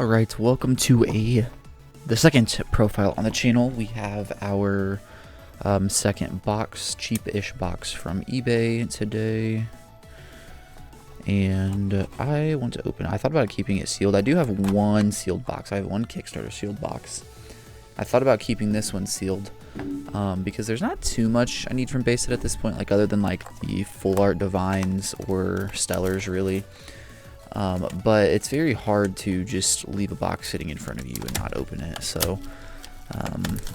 Alright, welcome to the second profile on the channel. We have our second box, cheap-ish box from eBay today. And I want to open it. I thought about keeping it sealed. I do have one sealed box. I have one Kickstarter sealed box. I thought about keeping this one sealed because there's not too much I need from base set at this point, like other than like the full art divines or stellars really. But it's very hard to just leave a box sitting in front of you and not open it. So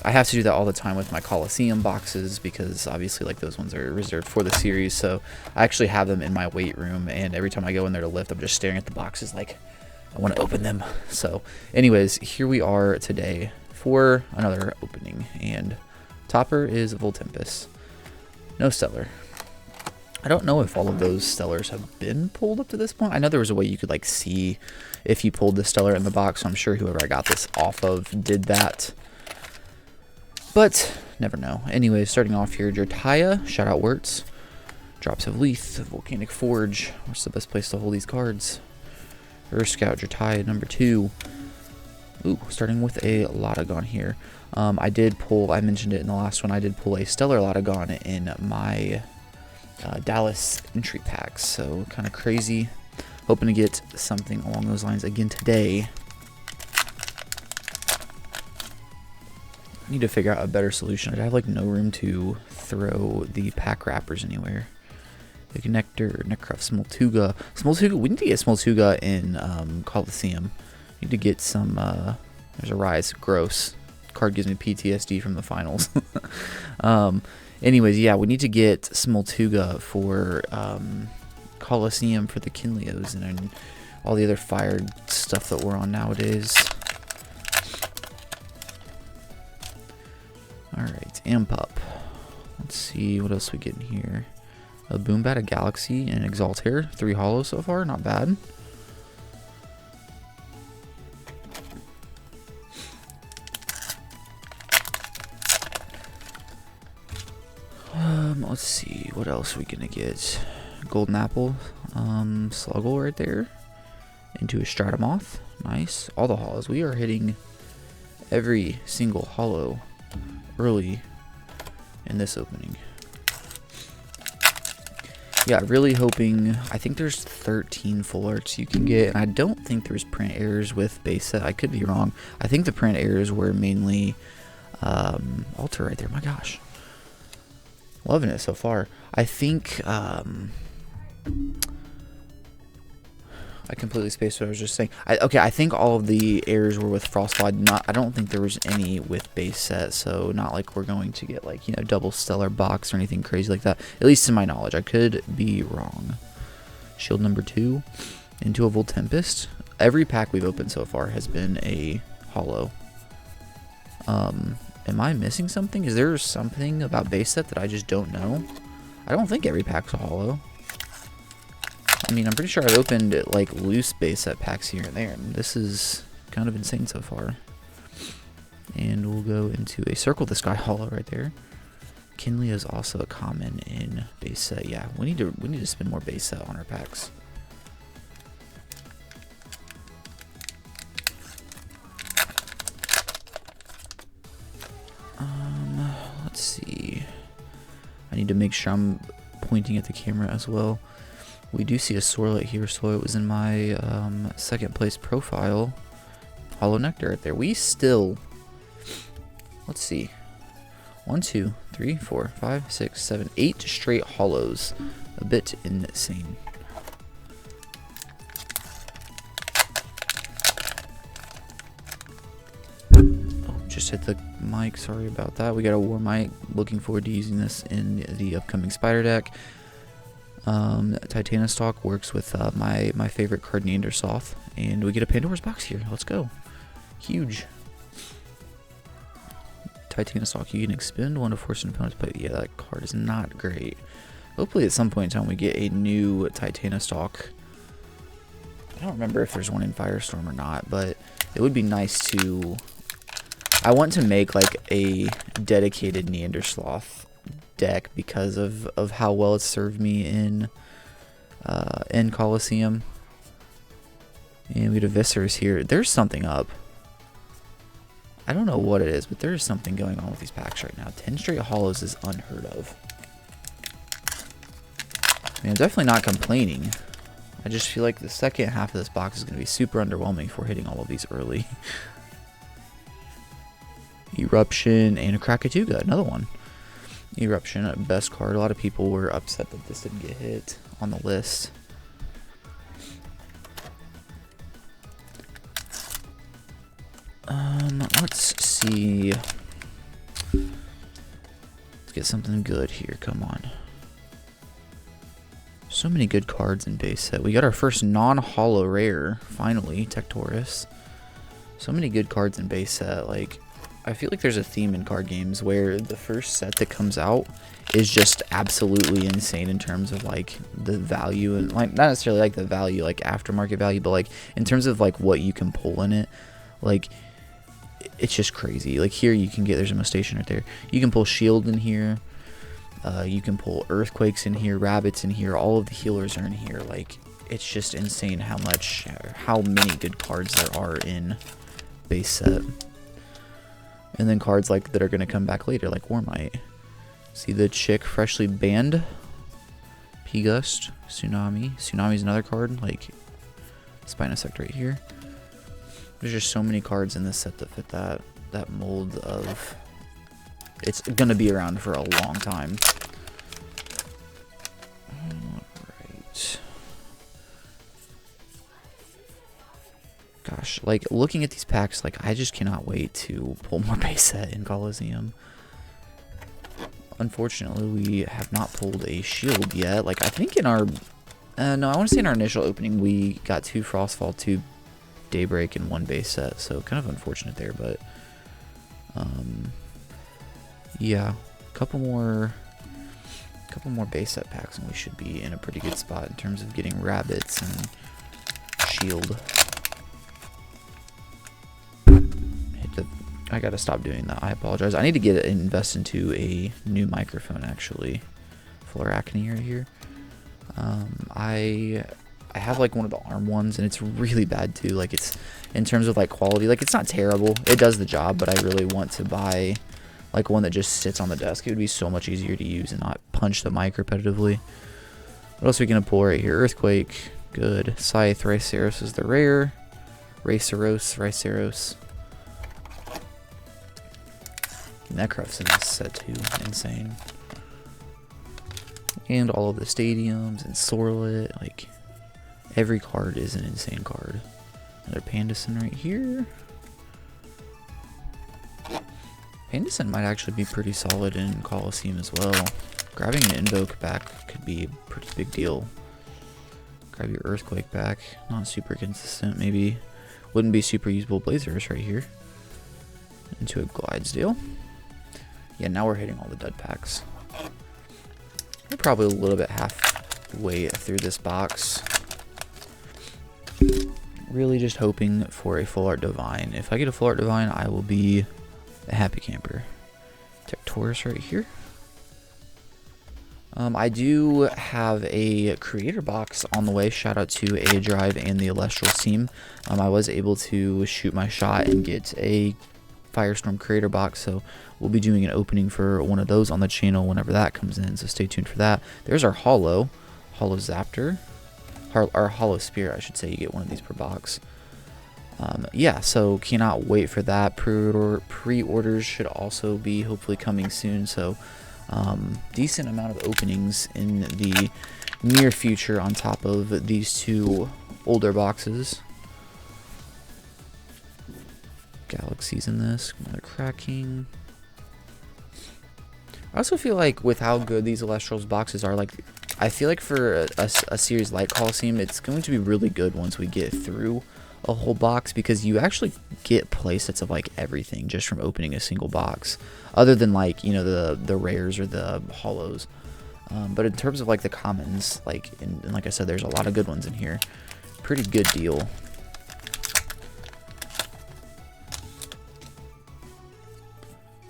I have to do that all the time with my Coliseum boxes because obviously like those ones are reserved for the series. So I actually have them in my weight room, and every time I go in there to lift, I'm just staring at the boxes like I want to open them. So anyways, here we are today for another opening, and topper is Voltempus. No stellar. I don't know if all of those stellars have been pulled up to this point. I know there was a way you could like see if you pulled the stellar in the box, so I'm sure whoever I got this off of did that. But never know. Anyway, starting off here, Jertaya, shout out Wirtz. Drops of Leith, Volcanic Forge. What's the best place to hold these cards? Earth Scout, Jertaya, number 2. Ooh, starting with a Lotagon here. I did pull, I mentioned it in the last one, I did pull a Stellar Lotagon in my Dallas entry packs, so kind of crazy. Hoping to get something along those lines again today. I need to figure out a better solution. I have like no room to throw the pack wrappers anywhere. The Connector, Necruff, Smoltuga. We need to get Smoltuga in Coliseum. Need to get some. There's a Rise. Gross. Card gives me PTSD from the finals. Anyways, yeah, we need to get Smoltuga for Coliseum for the Kinleos and all the other fired stuff that we're on nowadays. Alright, Amp Up. Let's see what else we get in here. A Boombat, a Galaxy, and Exaltair. 3 holos so far, not bad. Let's see, what else are we gonna get? Golden Apple, Sluggle right there. Into a Stratomoth, nice. All the holos, we are hitting every single holo early in this opening. Yeah, really hoping, I think there's 13 full arts you can get, and I don't think there's print errors with base set. I could be wrong. I think the print errors were mainly altar right there. My gosh. Loving it so far. I think I completely spaced what I was just saying. Okay, I think all of the errors were with Frostbite. I don't think there was any with base set, so not like we're going to get like, you know, double stellar box or anything crazy like that. At least to my knowledge. I could be wrong. Shield number 2 into a Voltempest. Every pack we've opened so far has been a holo. Am I missing something? Is there something about base set that I just don't know? I don't think every pack's a holo. I mean, I'm pretty sure I've opened like loose base set packs here and there, and this is kind of insane so far. And we'll go into a Circle the Sky holo right there. Kinley is also a common in base set. Yeah, we need to spend more base set on our packs. Let's see. I need to make sure I'm pointing at the camera as well. We do see a Swirlet here, so it was in my second place profile. Hollow Nectar right there. We still, let's see, 1, 2, 3, 4, 5, 6, 7, 8 straight hollows. A bit insane. Just hit the mic, sorry about that. We got a War Mic. Looking forward to using this in the upcoming Spider deck. Titanostalk works with my favorite card, Neandersloth, and we get a Pandora's box here. Let's go. Huge. Titanostalk, you can expend 1 to force an opponent, but yeah, that card is not great. Hopefully at some point in time we get a new Titanostalk. I don't remember if there's one in Firestorm or not, but it would be nice to... I want to make like a dedicated Neandersloth deck because of how well it's served me in Coliseum. And we get a Viscers here. There's something up. I don't know what it is, but there's something going on with these packs right now. 10 straight hollows is unheard of. I mean, I'm definitely not complaining. I just feel like the second half of this box is going to be super underwhelming for hitting all of these early. Eruption and a Krakatuga, another one. Eruption, best card. A lot of people were upset that this didn't get hit on the list. Let's see. Let's get something good here. Come on. So many good cards in base set. We got our first non-holo rare, finally, Tectorus. So many good cards in base set. Like, I feel like there's a theme in card games where the first set that comes out is just absolutely insane in terms of like the value, and like not necessarily like the value, like aftermarket value, but like in terms of like what you can pull in it. Like, it's just crazy. Like here you can get, there's a Mutation right there. You can pull Shield in here. You can pull Earthquakes in here, Rabbits in here. All of the healers are in here. Like, it's just insane how many good cards there are in base set. And then cards like that are going to come back later, like Warmite. See the chick freshly banned. P-Gust, Tsunami. Tsunami's another card, like Spinosect right here. There's just so many cards in this set that fit that mold of... It's going to be around for a long time. Alright. Gosh, like, looking at these packs, like, I just cannot wait to pull more base set in Coliseum. Unfortunately, we have not pulled a shield yet. Like, I think in our... no, I want to say in our initial opening, we got 2 Frostfall, 2 Daybreak, and 1 base set. So, kind of unfortunate there, but... yeah, a couple more base set packs, and we should be in a pretty good spot in terms of getting Rabbits and Shield. I gotta stop doing that. I apologize. I need to invest into a new microphone, actually. Full Arachne right here. I have like one of the arm ones, and it's really bad too. Like, it's in terms of like quality, like it's not terrible. It does the job, but I really want to buy like one that just sits on the desk. It would be so much easier to use and not punch the mic repetitively. What else are we gonna pull right here? Earthquake, good. Scythe, Riceros is the rare. Riceros. Necrof's in this set too, insane. And all of the stadiums and Sorlet, like every card is an insane card. Another Pandison right here. Pandison might actually be pretty solid in Coliseum as well. Grabbing an Invoke back could be a pretty big deal. Grab your Earthquake back. Not super consistent. Maybe wouldn't be super usable. Blazers right here. Into a Glidesteel. Yeah, now we're hitting all the dud packs. We're probably a little bit halfway through this box. Really just hoping for a Full Art Divine. If I get a Full Art Divine, I will be a happy camper. Tectorus right here. I do have a creator box on the way. Shout out to A Drive and the Elestrals team. I was able to shoot my shot and get a Firestorm creator box, so we'll be doing an opening for one of those on the channel whenever that comes in, so stay tuned for that. There's our Hollow Zaptor, our Hollow Spear, I should say. You get one of these per box. Yeah, so cannot wait for that. Pre-orders should also be hopefully coming soon, so decent amount of openings in the near future on top of these 2 older boxes. Galaxies in this, another cracking. I also feel like with how good these Elestrals boxes are, like I feel like for a series like Coliseum, it's going to be really good once we get through a whole box, because you actually get playsets of like everything just from opening a single box, other than like, you know, the rares or the hollows. But in terms of like the commons, like and like I said, there's a lot of good ones in here. Pretty good deal.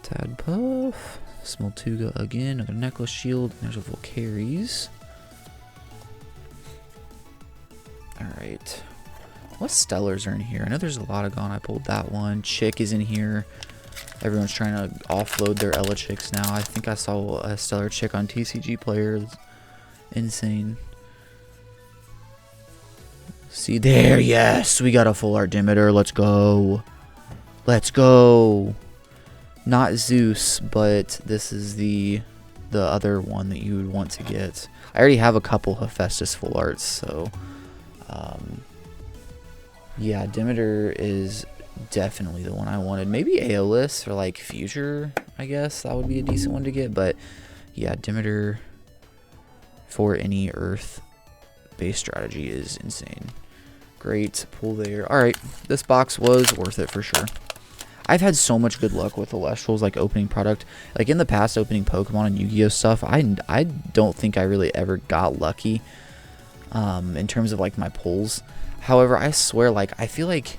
Tad Puff, Smoltuga again, another Necklace Shield, there's a Volcaries. Alright. What Stellars are in here? I know there's a lot of gone. I pulled that one. Chick is in here. Everyone's trying to offload their Ella Chicks now. I think I saw a Stellar Chick on TCG Player. Insane. See there, yes, we got a full art Demeter. Let's go. Let's go. Not Zeus, but this is the other one that you would want to get. I already have a couple Hephaestus full arts, so yeah, Demeter is definitely the one I wanted. Maybe Aeolus or like Future, I guess that would be a decent one to get, but yeah, Demeter for any Earth base strategy is insane. Great pull there. All right, this box was worth it for sure. I've had so much good luck with Elestrals, like opening product. Like in the past, opening Pokemon and Yu-Gi-Oh stuff, I don't think I really ever got lucky in terms of like my pulls. However, I swear, like I feel like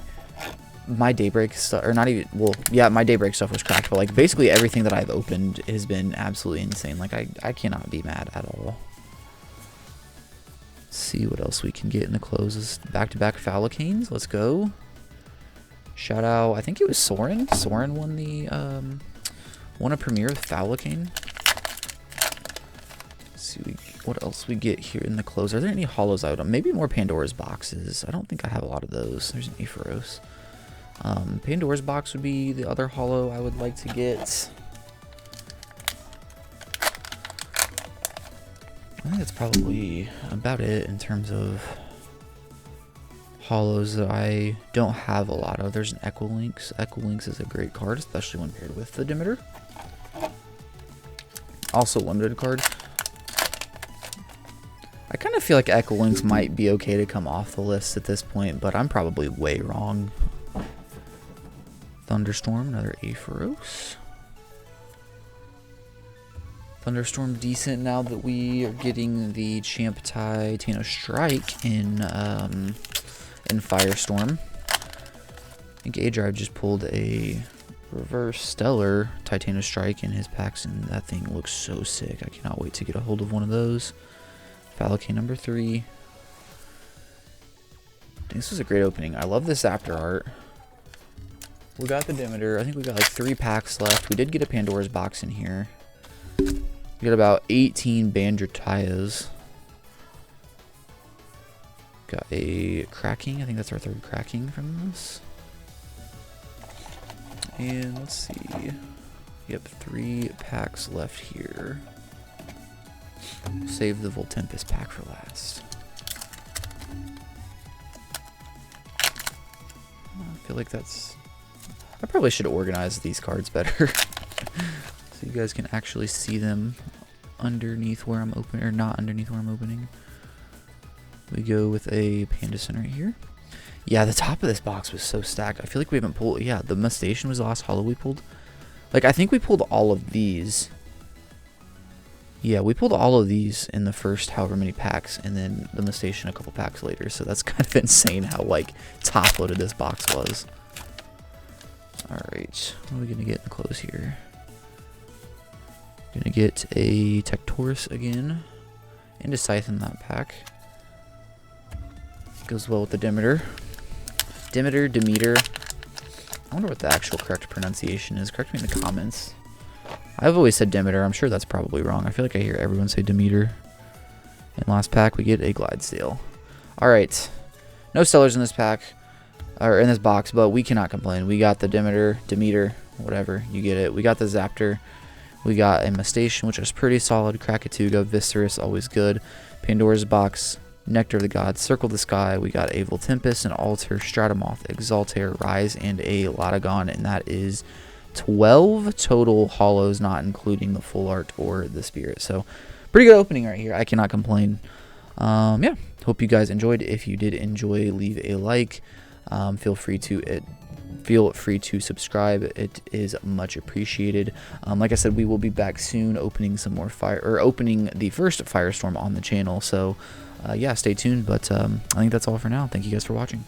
my Daybreak stuff, or not even, well, yeah, my Daybreak stuff was cracked, but like basically everything that I've opened has been absolutely insane. Like I cannot be mad at all. Let's see what else we can get in the closes. Back-to-back Falacanes. Let's go. Shout out, I think it was Soren. Soren won the won a premiere with Falacane. Let's see what else we get here in the close. Are there any hollows out? Maybe more Pandora's boxes. I don't think I have a lot of those. There's an Aepharos. Pandora's box would be the other hollow I would like to get. I think that's probably about it in terms of hollows that I don't have a lot of. There's an Equilynx. Equilynx is a great card, especially when paired with the Demeter. Also limited card. I kind of feel like Equilynx might be okay to come off the list at this point, but I'm probably way wrong. Thunderstorm, another Aepharos. Thunderstorm decent now that we are getting the Champ Titano Strike in Firestorm. I think A-Drive just pulled a reverse stellar Titano Strike in his packs, and that thing looks so sick. I cannot wait to get a hold of one of those. Falacane number 3. This was a great opening. I love this Zaptor art. We got the Demeter. I think we got like 3 packs left. We did get a Pandora's box in here. We got about 18 Bandratayas. Got a cracking. I think that's our 3rd cracking from this. And let's see. Yep, 3 packs left here. Save the Voltempest pack for last. I feel like that's... I probably should organize these cards better. So you guys can actually see them underneath where I'm opening, or not underneath where I'm opening. We go with a Panda Center right here. Yeah, the top of this box was so stacked. I feel like we haven't pulled... Yeah, the Mustation was the last hollow we pulled. Like, I think we pulled all of these. Yeah, we pulled all of these in the first however many packs, and then the Mustation a couple packs later. So that's kind of insane how, like, top-loaded this box was. Alright, what are we going to get in the close here? Gonna get a Tectorus again, and a Scythe in that pack. Goes well with the Demeter. Demeter. I wonder what the actual correct pronunciation is. Correct me in the comments. I've always said Demeter. I'm sure that's probably wrong. I feel like I hear everyone say Demeter. And last pack, we get a Glidesteel. Alright. No Stellars in this pack, or in this box, but we cannot complain. We got the Demeter, whatever. You get it. We got the Zaptor. We got a Mustation, which is pretty solid. Krakatuga, Viscerus, always good. Pandora's box. Nectar of the Gods, Circle the Sky. We got a Voltempest, an Altar, Stratomoth, Exaltair, Rise, and a Latagon, and that is 12 total hollows, not including the full art or the spirit. So pretty good opening right here. I cannot complain. Yeah, hope you guys enjoyed. If you did enjoy, leave a like. Feel free to subscribe. It is much appreciated. Like I said, we will be back soon opening some more opening the first Firestorm on the channel. So yeah, stay tuned, but I think that's all for now. Thank you guys for watching.